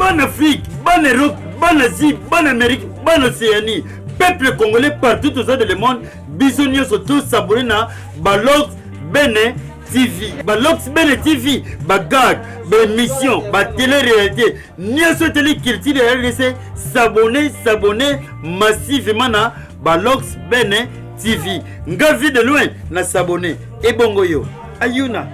bonne Afrique, bonne Europe, bonne Asie, bonne Amérique, bonne Océanie. Peuple congolais partout aux autres le monde, bisognos surtout s'abonner na Balox Bene TV. Balox Bene TV, bagag, émission, télé-réalité. Nia souhaitez culture de RDC, s'abonner massivement na Balox Bene TV. Nga vie de loin na s'abonner. Et bongo yo. Ayuna.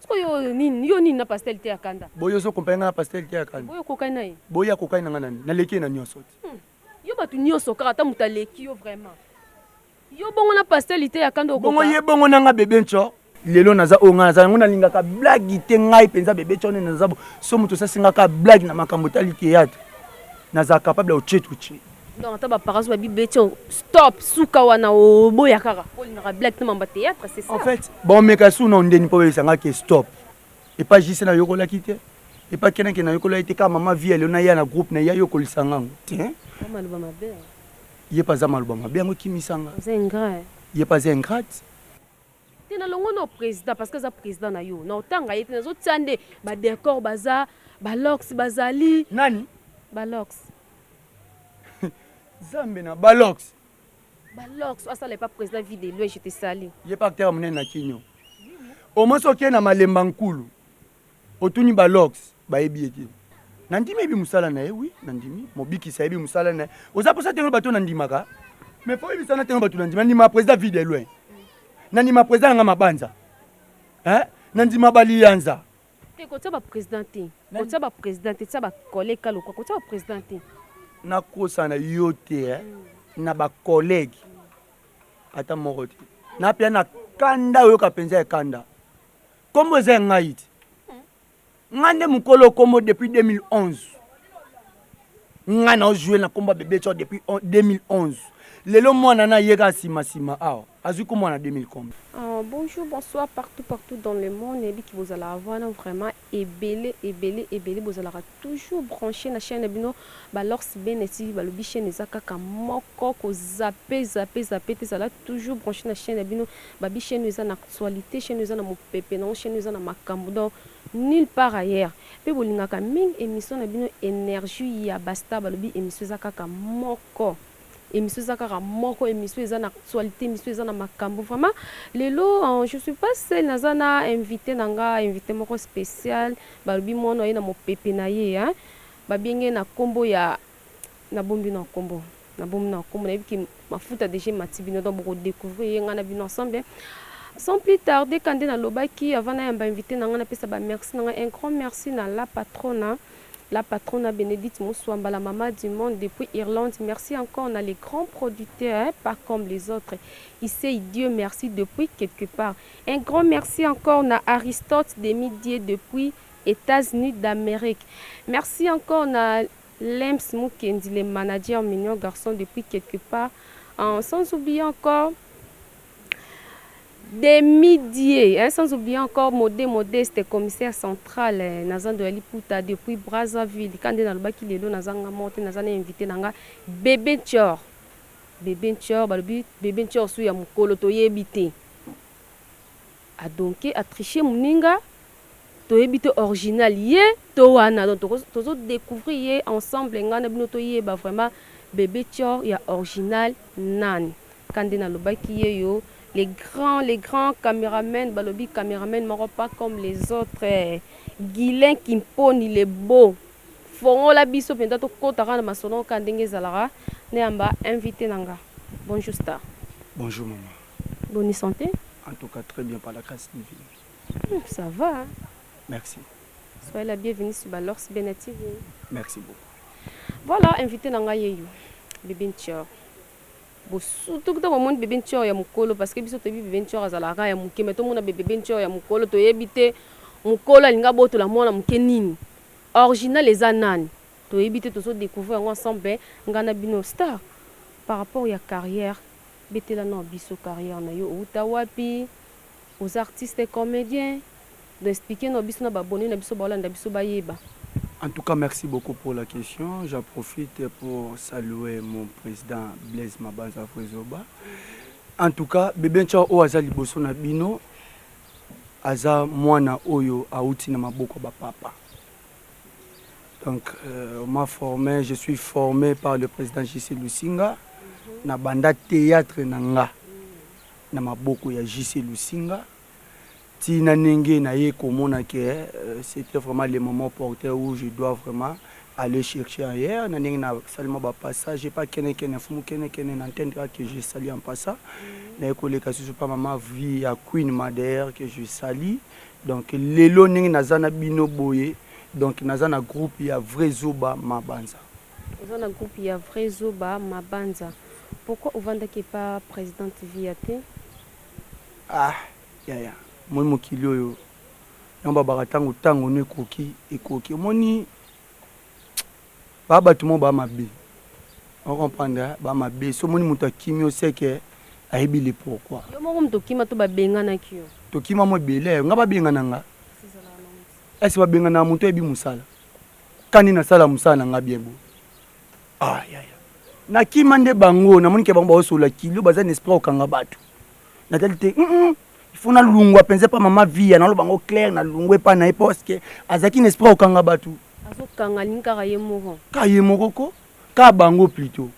Yo nini na pastel te akanda. Boyo so compagnie na pastel te akanda. Boyo kokaina ye. Boya kokaina ngana na leki na nyonso. Yo batu nyonso kata mutaleki yo vraiment. Yo bongo na pastel te akanda okoka. Bongo ye bongo nanga bebe ncho. Lelo naza onga za ngona lingaka blague te ngai penza bebe ncho ne naza so muto sa singaka blague na makambo tali théâtre. Naza capable o chetuchi. Donc ta ba paraso ba bibecho stop suka wana o boya kaka. Poli na blague na mamba théâtre c'est ça. En fait, bon mekasu na ndeni po sanga ke stop. Et pas juste na yoko la kite. Et pas kena kena yoko la ite ka mama vie le na ya na groupe na ya yoko lisanga. Tiens. Mama luba mabe. Yé pas za maluba mabe ngo kimisanga. C'est ingrat. Yé pas ingrat. Tena longo no président parce que za président na yo. Na otanga yete na zo tsande ba décor baza balox bazali. Nani? Balox. Zambe na Balox. Balox, ça n'est pas président vidéo, je te salue. Yé pas acteur mnen na kinyo. Au moins soki na malemba nkulu. Otuni Balox ba ebieti. Nandimi ebi musala na oui, nandimi. Mobiki sa ebi musala na. Oza posa teno bato nandimaka. Mais faut ebi sana teno bato nandima ndima président vidéo loin. Nandima président nga mabanza. Hein? Nandima balianza. Te ko tsaba président te. Ko tsaba président te, tsaba collègue kalo ko tsaba président te. Na kosa na yote na ba collègue ata moko te na pia na kanda oyo kapenza kanda kombo za ngaiti ngande mukolo kombo depuis 2011 ngana jouer na kombo bébé cho depuis 2011 lelo mwana na yeka sima awa azuko mwana 2000 kombo. Bonjour, bonsoir partout dans le monde et qui vous allez avoir vraiment ébélé vous allez toujours brancher la chaîne bino balors beneti balobi chaîne ezaka ka moko ko zapper ça là toujours brancher la chaîne bino babi chaîne eza na actualité chaîne eza na mopepe na chaîne eza na makambo donc nulle part ailleurs pe bolingaka ming émission na bino énergie ya basta balobi émission ezaka ka moko émission zakara moko émission eza na actualité émission eza na makambo vraiment lelo je suis pas seule nazana invité nanga invité moko spécial balobi mono ye na mopepe na ye hein babenge na kombo ya na bombi na kombo na biki mafuta déjà matibino donc beaucoup découvrir ngana bino ensemble sans plus tarder quand na lobaki avant na yamba invité nanga na pesa ba merci nanga un grand merci na la patronne Bénédicte Moussouamba, la maman du monde depuis Irlande. Merci encore, on a les grands producteurs, pas comme les autres. Ici, Dieu merci depuis quelque part. Un grand merci encore, on a Aristote Demidier depuis États-Unis d'Amérique. Merci encore, on a Lems Mukendi, les managers mignons garçons depuis quelque part. Sans oublier encore des milliers, hein, sans oublier encore Modeste, commissaire central Nazan de Liputa depuis Brazzaville. Quand on a le bac il est là, Nazan monté, Nazan invité Nanga bébé Chor, bébé Chor sous ya mukolo to yebite. A donc a tricher muninga to yebite original ye to wana donc to découvrir ensemble ngana bino to yeba vraiment bébé Chor ya original nan. Quand on a le bac yo les grands caméramens, balobi caméramen moro pas comme les autres. Guilin Kimpon, il est beau. Fongo la biso penda to kotara na masono kandenge zalara ne amba invité nanga. Bonjour star. Bonjour maman. Bonne santé. En tout cas très bien par la grâce divine. Ça va. Hein? Merci. Soyez la bienvenue sur Balors Beneti. Merci beaucoup. Voilà, invité nanga yeyo. Bébé Nchor. Surtout que tout monde bébé nchor ya mukolo parce que biso tebi bébé nchor azalaka ya muke mais tout monde bébé nchor ya mukolo to yebite mukolo alinga boto la mona muke nini original les anani to yebite to so découvrir ensemble ngana bino star par rapport à carrière betela no biso carrière na yo uta wapi aux artistes et comédiens d'expliquer no biso na baboni na biso balanda biso bayeba. En tout cas, merci beaucoup pour la question. J'en profite pour saluer mon président Blaise Mabanza Fwezoba. En tout cas, bébé Nchao o aza liboso na bino aza mwana oyo auti na maboko ba papa. Donc, on m'a formé, je suis formé par le président J.C. Lusinga. Na banda théâtre nanga. Na maboko ya J.C. Lusinga. Tina Nenge na ye komona que c'était vraiment le moment porté où je dois vraiment aller chercher ailleurs. Na Nenge na seulement ba passage, j'ai pas kene fumu kene n'entendre que je salue en passant. Na école ka susu pas maman vie à Queen Madaire que je salue. Donc lelo Nenge na zana bino boye. Donc nazana groupe ya vrai Zoba Mabanza. Nazana groupe ya vrai Zoba Mabanza. Pourquoi vous vendez que pas présidente Viate? Ah, ya. Moi mokili oyo yamba baratango tango ne ekoki moni baba tout le monde ba mabe on comprendre ba mabe so moni muta kimio seke ayebi le pourquoi yo mo mto kima to ba benga na kio to kima mo bele nga ba benga nanga esi ba benga na muto ebi musala kani na sala musala nga bien bo ah ya na kima nde bango na moni ke bango ba osola kilo baza n'esprit okanga batu na talité il faut na lungwa penser pas maman vie na lo bango clair na lungwe pa na parce que azaki n'esprit okanga batu azokanga linka ka ye moko ko ka bango plutôt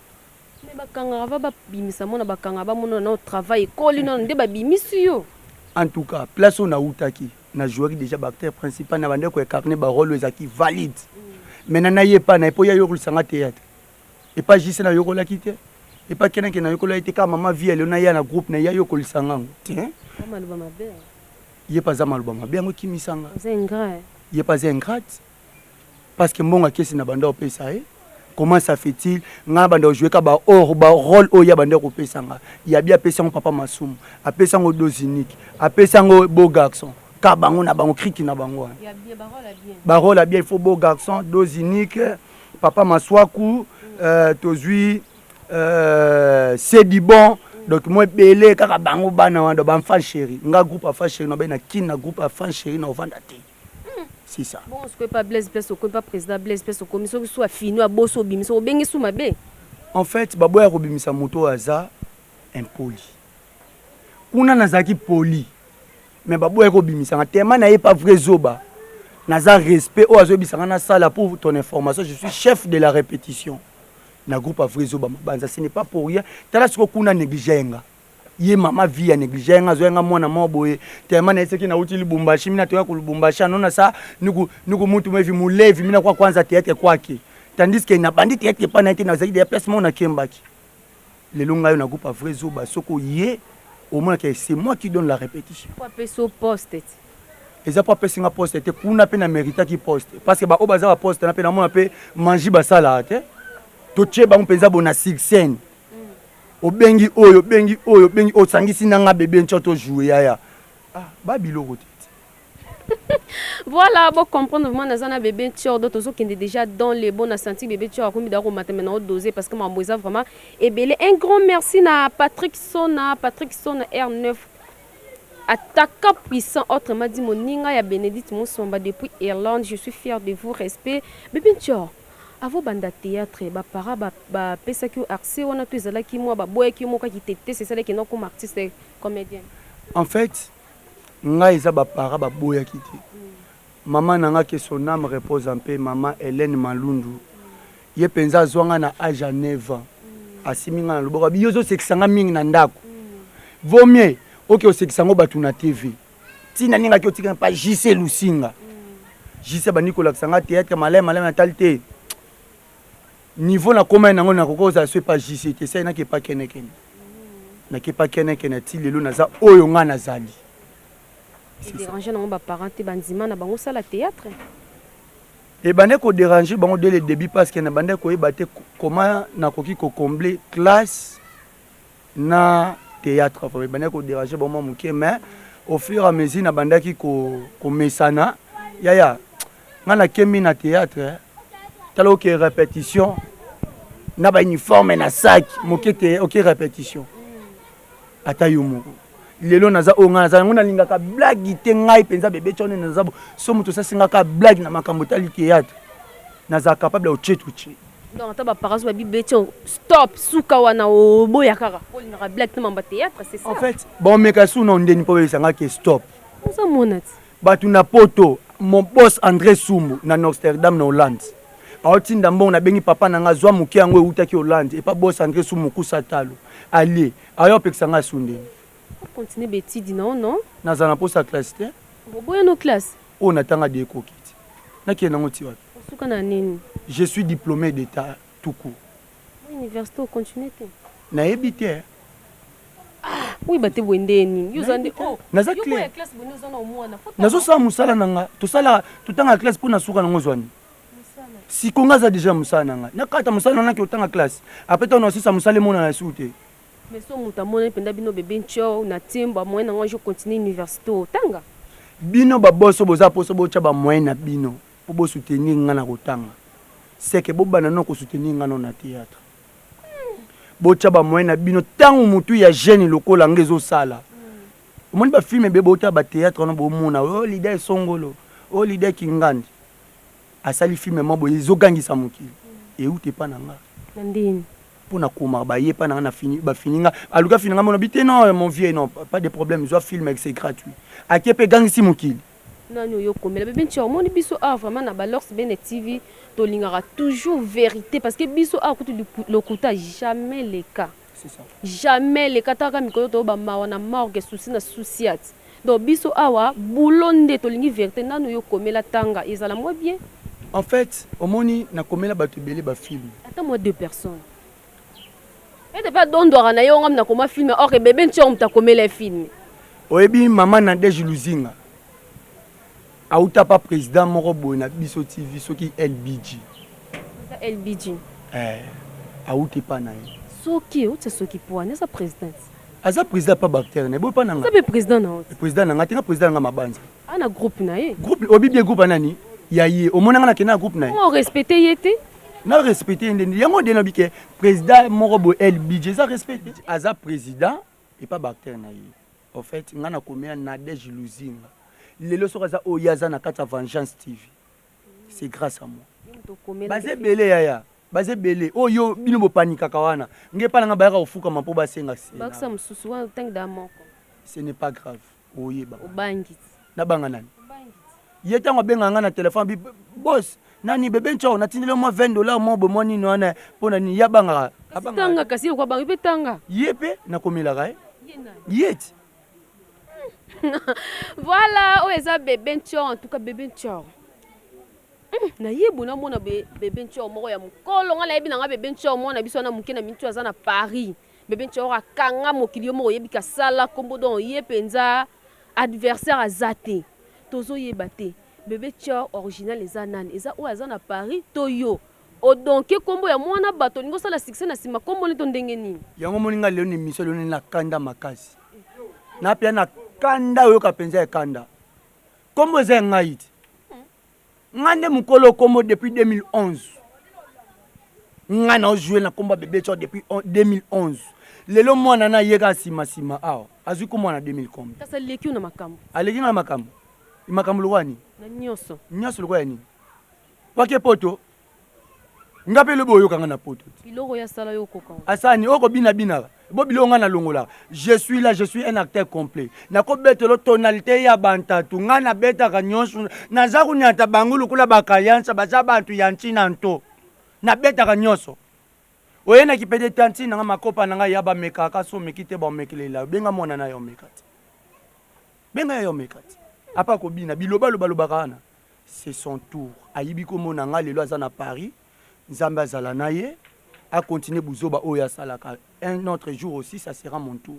mais bakanga va bimisa mona bakanga ba mona na travail koli non nde ba bimisi yo en tout cas place on a utaki na joueur déjà acteur principal na bande ko incarner ba rôle ezaki valide maintenant na ye pa na po ya yo sanga théâtre et pas juste na yo ko la quitter et pas quelqu'un qui na yo ko la été ka maman vie elle na ya na groupe na ya yo ko lisanga tiens il est pas amaluba mabe ngo kimisanga c'est ingrat il est pas ingrat parce que mbonga kesi na banda opesa comment ça fait-il nga banda jouer ka ba rôle o ya banda ko pesanga ya bien pesa ngo papa masumu apesa ngo dose unique apesa ngo beau garçon ka bango na bango kriki na bango ya bien ba rôle bien il faut beau garçon dose unique papa maswaku tozui c'est du bon. Donc moi belé kaka bango bana wando ba fan chéri nga groupe a fan chéri no be na kin na groupe a fan chéri na ovanda te c'est ça bon ce que pas Blaise Peso ko pas président Blaise Peso commission soit fini a bosso bimiso bengi sou mabe en fait babo ya kobimisa moto aza impoli kuna nazaki poli mais babo ya kobimisa tellement na pas vrai Zoba naza respect o azo bisanga na sala pour ton information je suis chef de la répétition na groupe vrai Zoba Mabanza ce n'est pas pour rien tala siko kuna négligenga ye mama vie ya négligenga zoenga mwana moboye tellement na eseki na uti Lubumbashi mina toya ku Lubumbashi anona sa niku mutu mevi mulevi mina kwa kwanza tete kwake tandis que na bandit tete pa na ite na zaidi ya place mona kembaki le longa yo na groupe vrai Zoba soko ye au moins que c'est moi qui donne la répétition quoi peso poste et ça pas pesinga poste te kuna pe na mérita ki poste parce que ba obaza ba poste na pe na mona pe manji ba sala te toche ba mpenza bona sixen obengi oyo bengi sangisi nanga bébé nchoto jouer ya ba biloko tete voilà bon comprendre vraiment nazana bébé nchoto tozo kende déjà dans les bons senti bébé nchoto ko mi da ko maintenant au doser parce que ma moisa vraiment et belé un grand merci na Patrick Sona R9 attaquant puissant autrement dit mon ninga ya Bénédicte Moussomba depuis Irlande je suis fier de vous respect bébé nchoto avant banda théâtre ba para ba pesa ki accès on a tous là qui moi ba boy qui moi qui tete c'est ça qui non comme artiste comédien en fait nga isa ba para ba boy qui te maman nanga que son âme repose en paix maman Hélène Malundu ye penza zwanga na âge 9 ans asiminga na loboko biyozo sekisanga mingi na ndako vaut mieux OK o sekisango batu na TV tina ninga ki otika pa JC Lusinga JC ba Nicolas sanga théâtre malema na talité niveau na comment nango na kokoza soit pas JCT ça na ke pas keneken na ke pas keneken ti lelo naza oyo nga nazali c'est déranger na ba parents te bandima na bango sala théâtre et bande ko déranger bango dès le début parce que na bande ko ebate comment na koki ko combler classe na théâtre bande ko déranger bango muke mais au fur et à mesure na bande ki ko mesana ya nga na kemi na théâtre talo que répétition na ba uniforme na sac mokete OK répétition ata yo moko lelo naza onga naza ngona lingaka blague te ngai penza bébé tshone naza so muto sa singaka blague na makambo tali théâtre naza capable au chetuche donc ta ba parents ba bibé tshon stop suka wana oboya kaka pour na blague te mamba théâtre c'est ça en fait bon meka sou na ndeni po besanga ke stop ça monat batu na poto mon boss André Soumbo na Amsterdam na Hollande aotinda mbongo na bengi papa na nga zwa muke yango eutaki Hollande et pas boss André sou mukusa talo ali ayo pekisa nga sunde continue betidi non nazana posa classe te boboya no classe on atanga de kokiti nakena ngoti wapi osuka na nini je suis diplômé d'état tout court université continue te na ebité oui bate bwendeni yuzande naza clair nazo sa musala nanga tosala tutanga classe pour na suka nango zwani si konga za déjà musala nanga nakata musala nanga ki otanga classe après toi on sa musala mona na sute mais so muta mona penda bino bebe ncho na timba moyen nango je continue université otanga bino ba bosso boza poso bocha ba moyen na bino po bo soutenir nga na kotanga c'est que bobana no ko soutenir nga na théâtre bocha ba moyen na bino tangu mutu ya jeune lokola ngezo sala omoni ba film be bota ba théâtre na bo mona o leader songolo o leader kingandi asali film mo boye zogangisa mokili e ute pa nanga ndini pour na koma ba ye pa nanga na fini ba fininga aluka fininga mo bité non mon vieux non pas de problème zo film c'est gratuit akepe gangisi mokili nani yo komela bebe ncho moni biso vraiment na Balox Bene TV to lingara toujours vérité parce que biso kutu lokuta jamais les cas c'est ça jamais les cas taka mikolo to ba mawa na morgue souci na souciat donc biso awa boulonde to lingi vérité nani yo komela tanga ezala moi bien en fait omoni na komela bato belé ba film attends moi 2 personnes et de pas dondora na yo ngam na koma film or bebe ncho mta komela film oyebi mama na deje luzinga auta pa président moko boy na biso TV soki LBG auti pa na ye soki uta soki poane sa président aza président pa bactère ne boy pa nanga sa président na président nanga tinga président nga mabanza ana groupe na ye groupe obi bien groupe nani ya ye omonanga na kena groupe na ye on respecter yete na respecter ndeni yango de no bike président moko boy LBG ça respecter aza président et pas bactère na ye en fait ngana komia na deje luzinga lelo sokaza oyaza na kata Vengeance TV c'est grâce à moi baze belé yaya baze belé oyo bino bo panika kawana ngepa nga bayaka ofuka mapo basenga se baksa mususu wa tank da moko ce n'est pas grave oyeba obangi na banga nani yetango benga nga na téléphone bi boss nani bebe ncho na tindele mo $20 mo bo moni no na pona ni yabanga abanga kasi kwa bangi betanga yepe na komela gae yet voilà o eza bebe ncho en tout cas bebe ncho na yebu na mona bebe ncho moko ya mukolo nga na yebi na nga bebe ncho mona biso na muke na mintu aza na Paris bebe ncho akanga mokili yo moko yebi kasala kombo don ye penza adversaire azate tozo yeba te bebe ncho original eza nani eza o aza na Paris to yo o donc kombo ya mwana bato lingo sala succès na sima kombo ni to ndenge nini yango moninga leo ni mission leo ni na kanda makasi na pia na kanda oyo kapenza kanda kombo za ngaiti ngande mukolo kombo depuis 2011 ngana jouer na kombo bebe cho depuis 2011 lelo mwana na yeka sima awa azuko mwana 2000 kombo sasa leki na makambo aleki na makambo lwani na nyoso lwa ni wake poto ngape le boyo kanga na poto biloko ya sala yo koka asani oko bina bo bilonga na longola je suis là je suis un acteur complet na ko betelo tonalité ya bantatu ngana beta ka nyonso na za kunyata bangulu kula bakayansa baza bantu ya ntina nto na beta ka nyonso oyena kipede tanti na makopa na ya ba meka ka so mekite ba mekelela benga mona na yo mekati benga yo mekati apa ko bina biloba loba kana c'est son tour ayibi ko mona nga lelo aza na Paris nzamba zala na ye a continuer buzoba oya salaka un autre jour aussi ça sera mon tour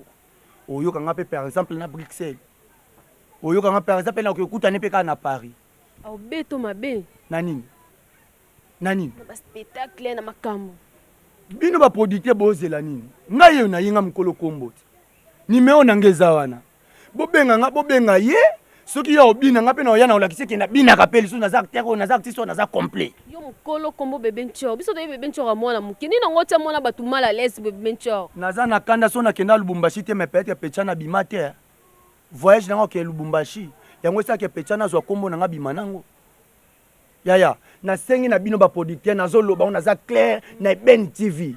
oyo kanga pe par exemple na Bruxelles oyo kanga par exemple na okuta ne peka na Paris au beto mabe nani ba spectacle na makambo bino ba producteur bozela nini ngaye na yinga mukolo kombo nimeo na ngeza wana bobenga ye soki ya obina nga pe na oyana olakisi ke na bina kapeli so naza acteur o naza artiste o naza complet yo mukolo kombo bebe ncho biso to bebe ncho ka mwana mukini na ngota mwana batu mala les bebe ncho naza na kanda so na kenda Lubumbashi te me peut-être pechana bimate voyage nango ke Lubumbashi yango sa ke pechana zo kombo na nga bimanango yaya na sengi na bino ba producteur nazo loba on naza clair na Ben TV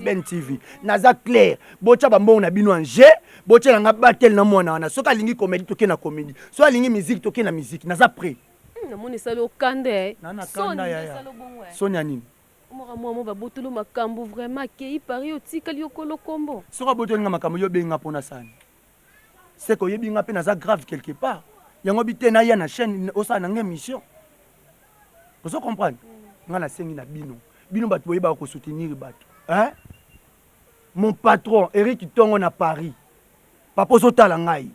Ben TV naza clair bocha ba mbongo na bino anje bocha nga batel na mwana wana soka lingi comédie toke na comédie so lingi musique toke na musique naza prêt namoni esali okanda Nana kanda yaya. Soni ya nini? Mora mo babotolo makambo vraiment akei pari otikali okolo kombo. Soka botolinga makambo yo benga mpona sani. C'est que yebi nga pe naza grave quelque part. Yango bite na ya na chaîne osala na émission. Vous comprenez? Nga na sengi na bino. Bino bato boyeba ko soutenir bato. Hein? Mon patron Eric Tongo na Paris. Papa ozotala ngai.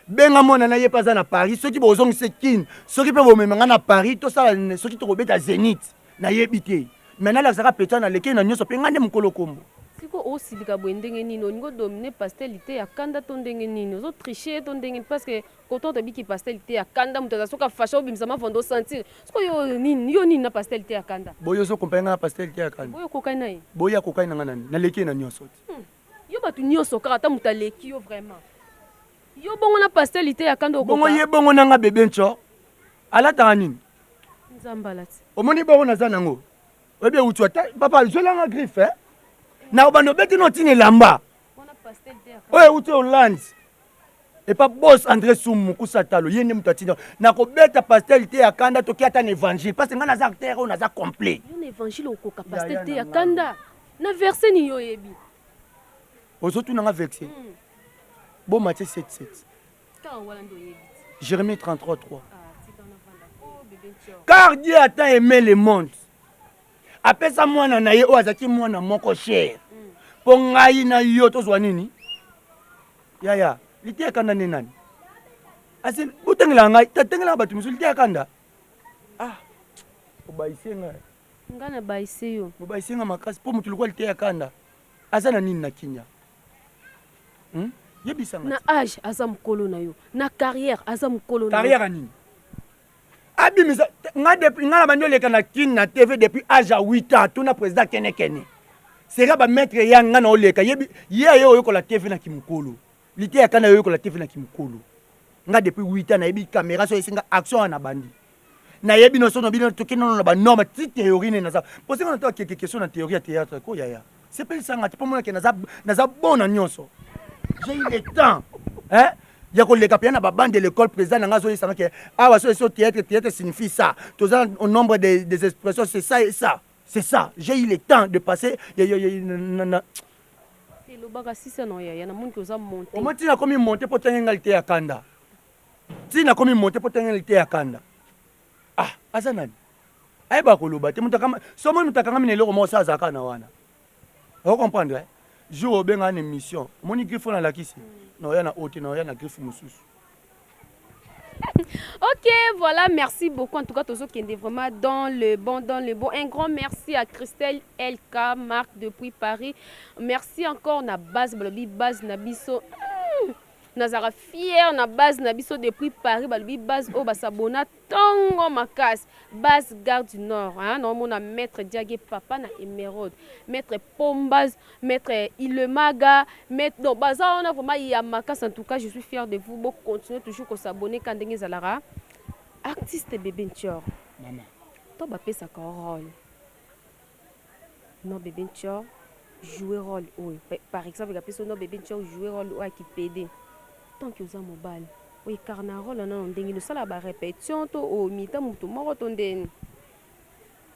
Benga mona na ye paza na Paris, ceux qui bozong sekin, ceux qui peuvent memanga na Paris, to sala ceux qui to robeta Zénith na yebité. Maintenant la sera pétana leke na nyoso pe ngande mukolo kombo. Siko osilika bwendenge nini oningo dominer pastelité ya kanda to ndenge nini ozo tricher to ndenge parce que quand to biki pastelité ya kanda muto soka fasha obimisa mavondo sentir. Siko yo nini na pastelité ya kanda. Boyo so kompenga na pastelité ya kanda. Boyo kokai na ye. Boya kokai na ngana na leke na nyoso. Yo batu nyoso kaka ta mutaleki yo vraiment. Yo bongo na pastelité ya kanda okoka. Bongo ye bongo nanga bébé ncho. Alata nini? Nzambalati. Omoni bongo na zanango. Obe utu ata papa zola nga griffe hein. Na obano beti no tine lamba. Bona pastelité ya kanda. Oye utu Hollande. Et pas boss André Soumou kusatalo yende mutatina. Na ko beta pastelité ya kanda to kiata na évangile parce que nga na za acteur on na za complet. Yo na évangile okoka pastelité ya kanda. Na verset ni yo yebi. Ozotu nanga vexé. Bon Matthieu 7:7. Jérémie 33:3. Car Dieu a tant aimé le monde. Après ça moi na ye o azaki mwana moko cher. Po ngai na yo to zwa nini? Ya. Litia kanda ni nani? Asi utengela ngai, tatengela batu musu litia kanda. Ah. Obaisenga. Ngana baise yo. Obaisenga makasi po mutu lukwa litia kanda. Asa na nini na kinya? Na âge aza mukolo na yo, na carrière aza mukolo na yo. Carrière nini? Abimisa nga depuis nga bandi oleka na kin na TV depuis âge à 8 ans tuna président Kenekene. Sera ba maître ya nga na oleka yebi ye yo ko la TV na kimukolo. Lité ya kana yo ko la TV na kimukolo. Nga depuis 8 ans na yebi caméra so esinga action na bandi. Na yebi no so no bino to kino no ba norme ti théorie na ça. Parce que on a quelque question na théorie à théâtre ko yaya. C'est pas ça nga ti pomona ke na za bona nyonso. J'ai eu le temps. Hein? Il y a les capiens à bande de l'école président n'a pas dit que ah théâtre signifie ça. Tous au nombre des expressions c'est ça et ça. C'est ça. J'ai eu le temps de passer. C'est le bagage si ça non ya na monde que ça monter. Comment tu as commis monter pour tenir l'égalité à Kanda? Tu n'as commis monter pour tenir l'égalité à Kanda. Ah, asanani. Ai ba ko loba te mutakama somo mutakanga minelo ko mo sa zaka na wana. Vous comprenez hein? Jour benga une émission. Moni griffe na lakisi. Non, yana hôte, non, yana griffe moussous. Ok, voilà, merci beaucoup. En tout cas, tous ceux qui sont vraiment dans le bon. Un grand merci à Christelle LK, Marc depuis Paris. Merci encore na base Nabiso. Nazara fier na base Nabiso depuis Paris. Balobi base au Basabona Tongo Makas. Base Gare du Nord. Non, mon maître Diagé Papa na Emeraude. Maître Pombaz, maître Ilemaga, maître. Donc, Baza, on a vraiment Yamakas. En tout cas, je suis fier de vous. Bon, continuez toujours à s'abonner quand vous Zalara. Artiste bébé Ntior. Maman. Toi, tu as un rôle. Non, bébé Ntior, jouer rôle. Oui. Par exemple, il y a bébé Ntior jouer rôle qui PD. Tant que vous avez mobile. Oui, carnaval, on a un dingue. Nous sommes à la répétition.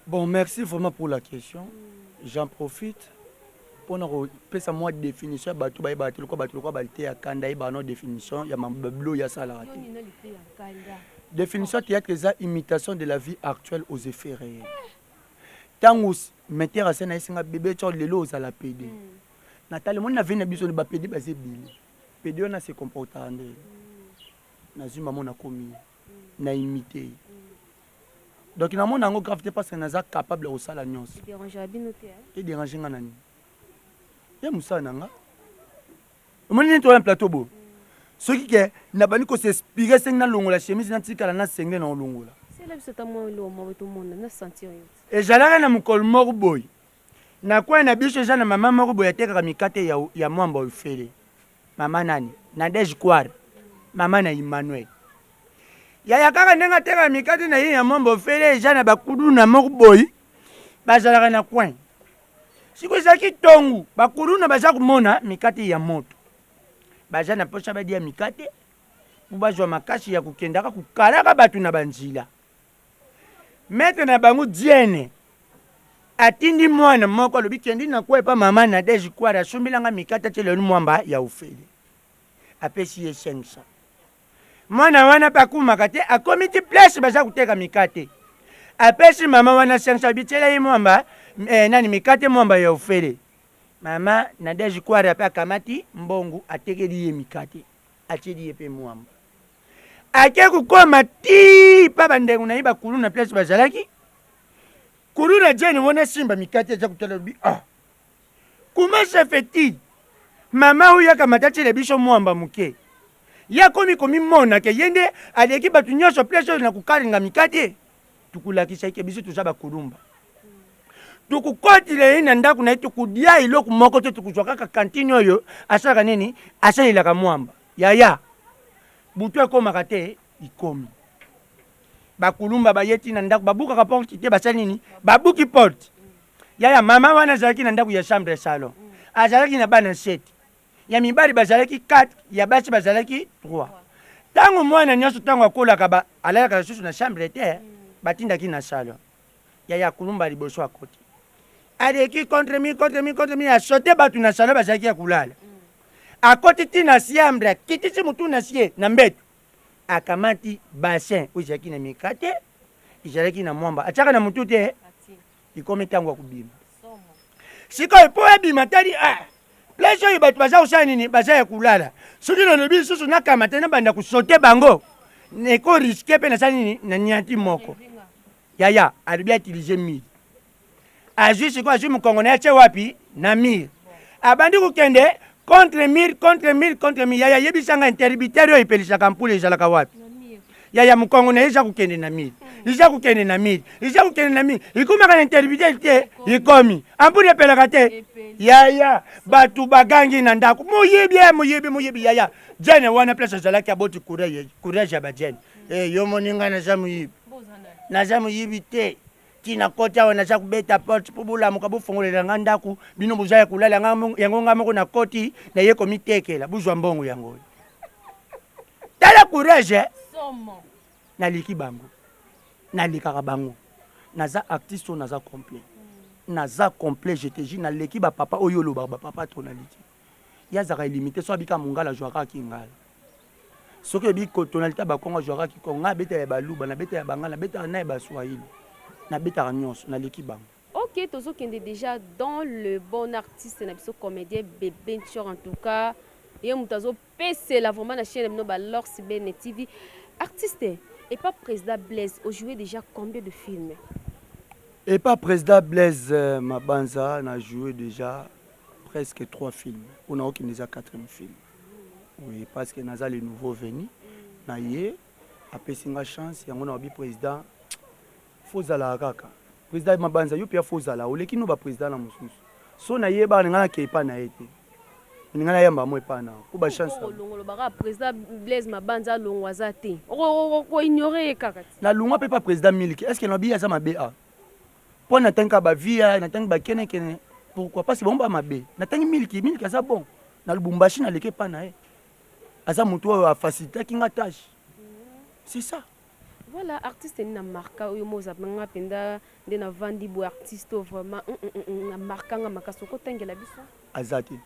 Bon, merci vraiment pour la question. J'en profite pour nous faire moi définition. Batu à Kanda, il y a une définition. Il y a un bleu, il y a ça. Définition théâtre, c'est imitation de la vie actuelle aux effets réels. Tant que metteur à scène, un bébé, tu as le lot à la PD. Nathalie, moi, je n'ai besoin de PD, c'est Billy. PD, on a ses comportements. Na zuma mona komi na imité donc na mona ngo gravité parce que naza capable au sala nyonso déranger abinoté et déranger nga nani ya musana nga moni to un plateau bo soki ke na bani ko s'inspirer seng na longola chemise na tikala na sengle na longola c'est là que c'est moi le mo tout monde na sentir et jalaka na mukol moko boy na kwa na biso jana mama moko boy atekaka mikate ya mwamba ofele mama nani na dej kwar Maman na Emmanuel. Yaya kaka ndenga teka mikati na ya mambo fele jana bakudu na mokuboy. Bazalaka na coin. Siko zaki tongu bakudu na baza kumona mikati ya moto. Bajana posha badia mikate. Ubajwa makashi ya kukendaka kukalaka batu na banjila. maître na bango Diene atindi mwana moko alobi kendi na kwepa mama na deji kwara asombilanga mikate telenu mwamba ya ufele apesi ye 500 mwana wana pakumaka te akomi ti place baza kuteka mikate apesi mama wana 500 bitela ye mwamba nani mikate mwamba ya ufele mama na deji kwara ape akamati mbongo atekeli ye mikate atieli ye pe mwamba ake kukoma ti pa bandengu na ye bakulu na place bazalaki kulu na Diene wona simba mikate aza kutala lobi comment ça fait-il mama huyu akamata tiele biso mwamba muke ya komi mona ke yende aleki batu nyonso place na kukalinga mikate tukulakisa ike biso tuza bakulumba tukukotile ye na ndako na ye tukudia iloko moko te tukuzwa kaka kantine oyo asalaka nini asalelaka mwamba yaya butu ekomaka te ikomi bakulumba bayeti na ndako babukaka porte te basali nini babuki porte yaya mama wana azalaki na ndako ya chambre salon azalaki na bana 7 ya mibali bazalaki 4 ya basi bazalaki 3 tango mwana nyonso tango akolaka alalaka lisusu na chambre te batindaki na salon yaya kulumba liboso akoti aleki contre mi asote batu na salon bazalaki ya kulala akoti ti na chambre akitisi mutu na sie na mbeto akamati bassin oyo ezalaki na mikate ezalaki na mwamba atiaka na mutu te ikomi ntango ya kubima sikoyo mpo ebima tali place oyo bato baza kosala nini baza ya kulala soki nalobi lisusu nakamata nabanda kosote bango ekoriske mpe nasala nini na nianti moko yaya alobi atilize mire azwi sikoyo azwi mokongo na ye atie wapi na mire abandi kokende contre mire yaya yebisanga interbitere oyo epelisaka mpula ezalaka wapi yaya mokongo na ye eza kokende na mire ikomaka na interbitere te ikomi ampula epelaka te yaya batu bagangi na ndako moyebi yaya Diene wana place azalaki aboti courage ya badiene yo moninga naza moyibi te tina koti awa naza kubeta porte mpo bolamuka bofongolela nga ndako bino boza ya kulala yango nga moko na koti na ye komitekela buzwa mbongo yango tala courage naliki bango nalikaka bango naza artiste oyo naza complet je te jure naleki bapapa oyo olobaka bapapa tonalité ye azaka elimité so abika mongala azwaka kingala soki oyebi tonalité bakongo azwaka kikongo nga abetaka ya baluba nabetaka ya bangala nabetaka na ya baswahili nabetaka nyonso naleki bango. Ok, tozokende déjà dans le bon artiste na biso comédien Bébé Nthior en tout cas ye moto azopesela vraiment na chaîne bino Lors Bene TV artiste et pas président Blaise ojoué déjà combien de films? Et pas président Blaise Mabanza n'a joué déjà presque 3 films. On a aucun déjà 4e film. Oui, parce que naza les nouveaux venus. Na yé après singa chance yango na bi président Fozala kaka. Président Mabanza yo pia Fozala oleki no ba président na mususu. So na yé ba ngana ke pa na été. Ngana yamba mo pa na. Ko ba chance. Longo ba président Blaise Mabanza longwaza te. Ko ignorer kaka. Na longwa pe pas président Miliki. Est-ce que na bi ya za mabe Pour n'atteindre ba via, n'atteindre ba kene. Pourquoi? Parce que bon ba mabe. N'atteindre milki ça bon. Na Lubumbashi na leke pa na e. Aza mutu a facilité kinga tâche. C'est ça. Voilà, artiste ni na marka oyo moza banga penda de na vandi bo artiste vraiment na marka nga makasoko tengela biso. Azati.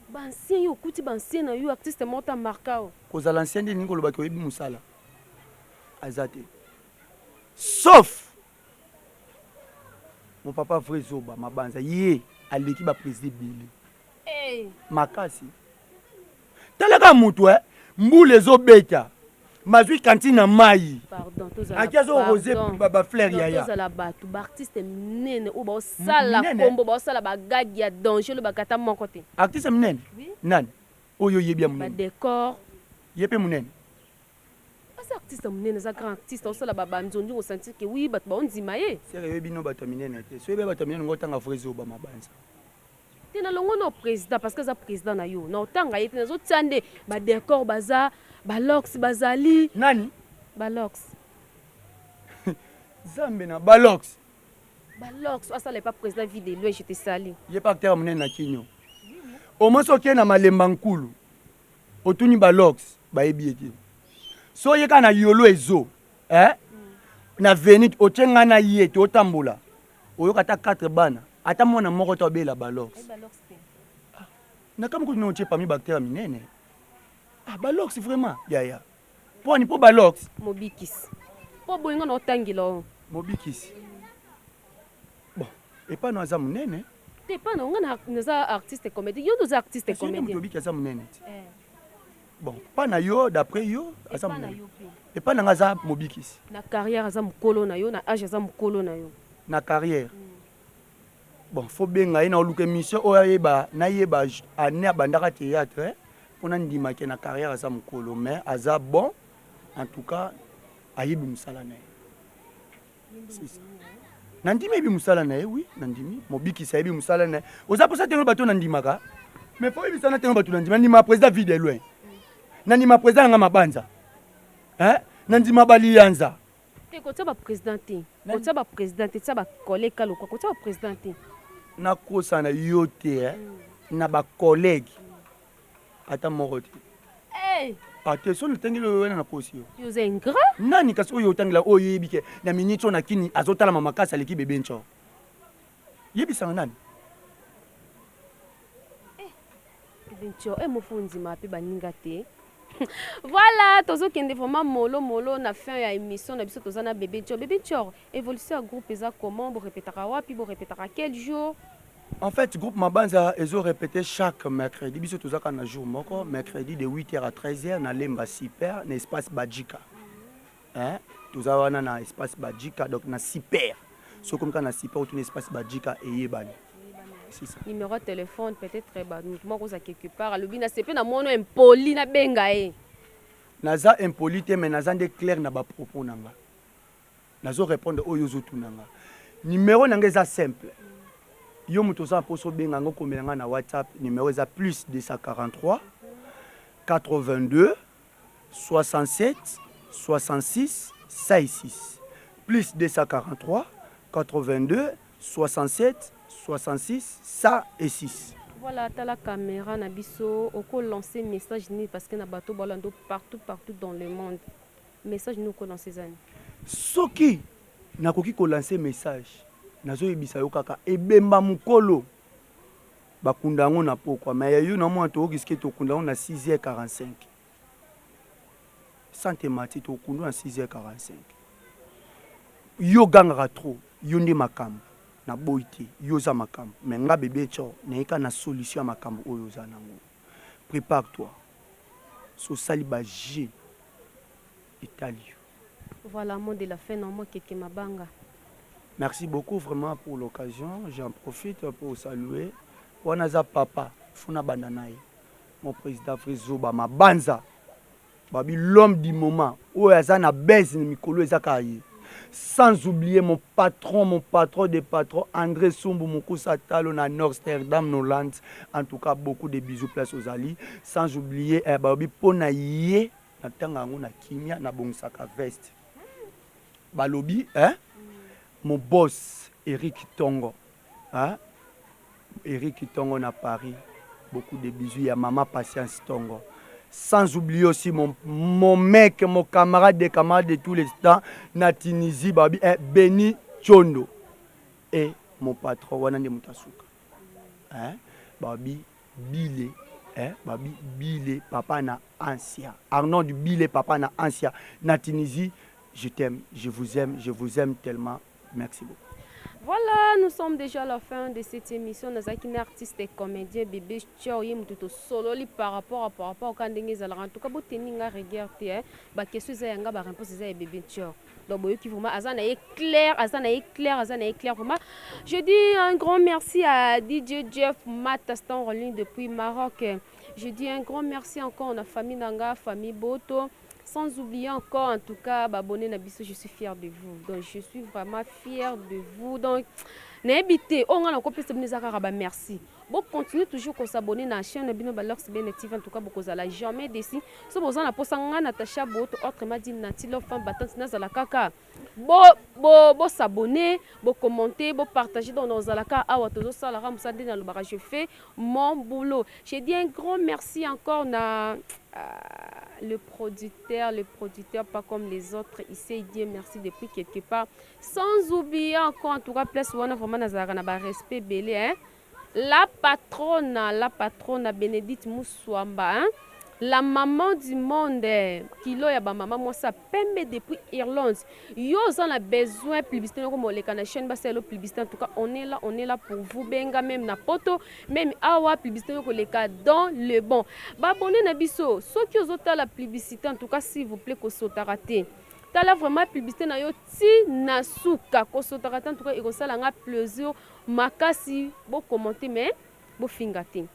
Bansien yo kuti bansien na yo artiste mota marka o. Koza l'ancien de ningo lobaki oyebi musala. Azati. Sauf mon papa vrai Zoba Mabanza yé à l'équipe à président Billy. Makasi. Talaka mutu mbule zo beta. Mazui kantine mai. Pardon, tous Akiazo rosé baba fleur yaya. Tous la batu ba artiste mnene ou ba sala kombo ba sala ba gag ya danger le ba kata mon côté. Artiste mnene? Oui. Nan. Oyo yebia Ba mnene. décor. Yepe mnene. Artiste mnene za grand artiste on sala ba nzonzi on sentir que oui bat ba on zimaye. C'est yebi no bata minene te. So yebi bata minene ngotanga vrai Zoba Mabanza. Tena longo no président parce que za président na yo. Na otanga yete na zo tiande ba décor baza ba Lors bazali. Nani? Ba Lors. Zambe na ba Lors. Ba Lors asala pas président vidéo loin je te sali. Ye pas acteur mnene na kinyo. Au moins soki na malemba nkulu. Otuni ba Lors ba yebi ete. So yeka na yolo ezo na venit otenga na ye to tambola oyo kata 4 bana ata mwana moko to bela balox na kama ko no tie parmi bactéries minene balox vraiment ya poni po balox mobikisi po bolingo na otangila mobikisi bon et pas no aza munene te pas na ngana naza artiste comédien yo nous artiste comédien mobikisi aza munene bon pas na yo d'après yo aza munene et pas na ngaza mobikisi na carrière aza mukolo na yo na âge aza mukolo na yo na carrière bon faut benga ina oluka émission oyeba na yeba ane abandaka théâtre pona ndima ke na carrière aza mukolo mais aza bon en tout cas ayebi musala na nandimi ebi musala na oui nandimi mobikisi ayebi musala na oza posa tengo bato nandimaka mais faut ebisa na tengo bato nandima ndima président vide loin nandima président nga mabanza nandima balianza te kotia ba président te kotia ba président te tia ba collègue kaloko kotia ba président te nakosa na yo te na ba collègue ata moko te ate so notangeli oyo wena na posi yo yoza ingrat nani kasi oyo otangela oyo yebi ke na miniti oyo na kini azotalama makasi aleki bebe nco yebisanga nani bebe nco mofunzi mape baninga te voilà tozokende vraiment molo na fin ya émission na biso toza na bébé Thior évolution ya groupe eza comment borépétaka wapi borépétaka quel jour en fait groupe Mabanza ezo répété chaque mercredi biso tozaka na jour moko mercredi de 8h à 13h na lemba super na espace Badjika toza wana na espace Badjika donc na super so comme na super ou na espace Badjika eyebani c'est ça numéro de téléphone peut-être moi koza quelque part alobi na sepe na mono impoli na benga naza impoli te mais naza nde clair na ba propos nanga nazo répondre oyo zotunanga numéro nanga eza simple yo muto za poso benga ngo komelanga na WhatsApp numéro eza plus 243 82 67 66 56 plus 243 82 67 66 106. Voilà, t'as la caméra na biso oko lancer message ni parce que na bato balando partout dans le monde. Message nous ko lancer zani. Soki nakoki ko lancer message nazo yebisa yo kaka ebemba mukolo bakunda ngo na pokwa mais yo na mo to kiske to kunda ngo na 6h45. Santé mati to kunda na 6h45. Yo gangara trop, yo ndi makambo. Na boité yoza makambo mais nga bébé Thior neka na solution à makambo oyo za nango prépare-toi so saliba G Italie. Voilà mot de la fin non moi keke mabanga. Merci beaucoup vraiment pour l'occasion, j'en profite pour saluer wanaza papa funa bandanaye mon président Frizoba Mabanza babi l'homme du moment oyo aza na base ni mikolo ezaka ye. Sans oublier mon patron des patrons, André Sumbu Mukusa Talo na Amsterdam, Hollande. En tout cas, beaucoup de bisous place aux alliés. Sans oublier, Babi Ponaye, na Tangango, na Kimia, na Bongsaka Vest. Balobi, mon boss, Eric Tongo. Eric Tongo na Paris. Beaucoup de bisous. Il y a Maman Patience Tongo. Sans oublier aussi mon mec, mon camarade de tous les temps, na Tunisie, Babi, Beni Chondo. Et mon patron, Wanande Moutasuka. Babi, Bile, Babi, Bile, papa na ancien. Arnaud du Bile, papa na ancien. Na Tunisie, je t'aime, je vous aime tellement. Merci beaucoup. Voilà, nous sommes déjà à la fin de cette émission. Nous avons un artiste et comédien, bébé Thior, tout solo par rapport au Kandengé Zala. En tout cas, si vous regardez, la question est la réponse est bébé Thior. Donc, qui vraiment, Azana est clair. Vraiment, je dis un grand merci à DJ Jeff Matastan en ligne depuis Maroc. Je dis un grand merci encore à la famille Nanga, famille Boto. Sans oublier encore, en tout cas, abonné Nabiso, je suis fière de vous. Donc, je suis vraiment fière de vous. Donc, n'hésitez pas, on a encore plus de merci. Bon, continuez toujours à s'abonner à la chaîne Balox TV. En tout cas, vous n'allez jamais déçu. Si vous avez un Natacha Bot, autrement dit, Natilo, femme battante, Nazala Kaka. Bon, s'abonner, bon, commenter, bon, partager dans nos alaka. Ah, ouais, ça, je fais mon boulot. Je dis un grand merci encore à le producteur pas comme les autres, il sait dire merci depuis quelque part. Sans oublier encore, en tout cas, place où on a vraiment un respect belé, hein. La patronne Bénédicte Moussouamba, hein. La maman du monde, kilo ya ba maman moi ça pembe depuis Irlande. Yo on a besoin publicité comme les canadiens ba c'est le publicité en tout cas on est là pour vous benga même na poto même awa publicité ko les cas dans le bon. Ba bonné na biso, ceux qui ont la publicité en tout cas s'il vous plaît ko sotaraté. Tala vraiment publicité na yo ti na suka ko sotaraté en tout cas et ko sala nga plaisir makasi bo commenter mais bo fingati.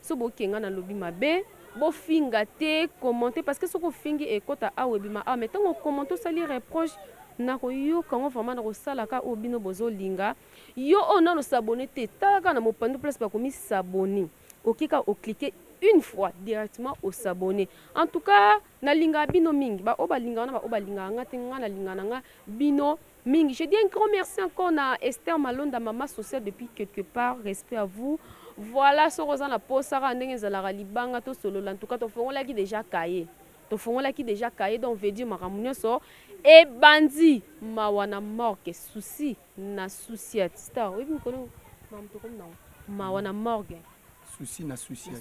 So bo kenga na lobby mabe bo finga te commenter parce que ce qu'on fingi et kota a webima a mais tant on commente ça les reproche na ko yo quand vraiment na ko sala ka obino bozo linga yo on a no s'abonner te ta ka na mo pandu place pas comme s'abonner OK ka o cliquer une fois directement au s'abonner en tout cas na linga bino mingi ba o ba linga na ba o ba linga ngate ngana linga nga bino mingi. Je dis un grand merci encore à Esther Malonda maman sociale depuis quelque part, respect à vous. Voilà ce que na posara ndenge zalaka libanga to solo en tout cas to fongola ki déjà cahier donc veut dire makamunyo so e bandi mawana morgue souci na souciat star oui vous connaissez mamto comme non mawana morgue souci na souciat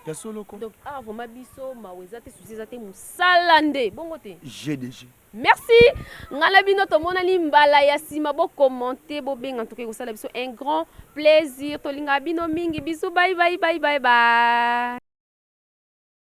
ya solo ko donc vraiment biso maweza te souci zate musalande bongo te GDG. Merci. Ngala bino to mona limbala ya sima bo commenter bo benga en tout cas ko sala biso un grand plaisir to linga bino mingi biso bye bye.